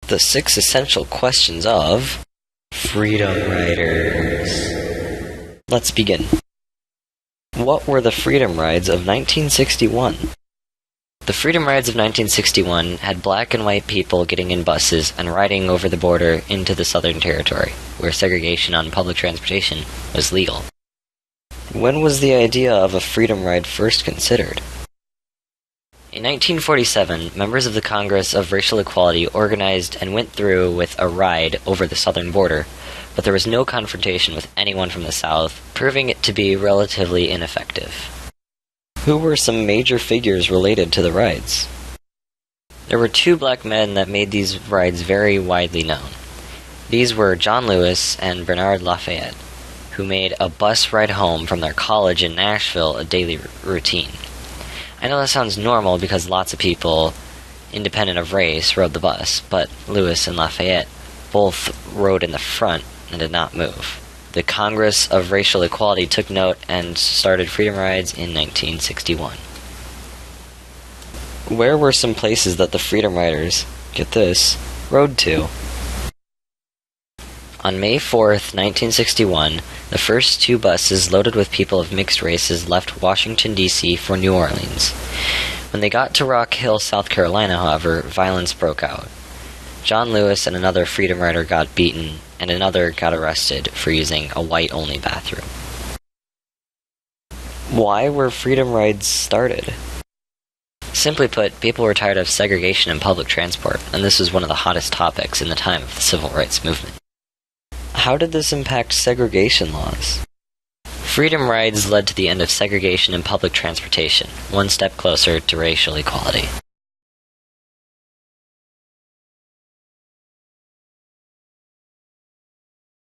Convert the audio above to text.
The 6 essential questions of Freedom Riders. Let's begin. What were the Freedom Rides of 1961? The Freedom Rides of 1961 had black and white people getting in buses and riding over the border into the Southern Territory, where segregation on public transportation was legal. When was the idea of a Freedom Ride first considered? In 1947, members of the Congress of Racial Equality organized and went through with a ride over the southern border, but there was no confrontation with anyone from the South, proving it to be relatively ineffective. Who were some major figures related to the rides? There were 2 black men that made these rides very widely known. These were John Lewis and Bernard Lafayette, who made a bus ride home from their college in Nashville a daily routine. I know that sounds normal because lots of people, independent of race, rode the bus, but Lewis and Lafayette both rode in the front and did not move. The Congress of Racial Equality took note and started Freedom Rides in 1961. Where were some places that the Freedom Riders, get this, rode to? On May 4th, 1961, the first 2 buses loaded with people of mixed races left Washington, D.C. for New Orleans. When they got to Rock Hill, South Carolina, however, violence broke out. John Lewis and another Freedom Rider got beaten, and another got arrested for using a white-only bathroom. Why were Freedom Rides started? Simply put, people were tired of segregation in public transport, and this was one of the hottest topics in the time of the Civil Rights Movement. How did this impact segregation laws? Freedom Rides led to the end of segregation in public transportation, one step closer to racial equality.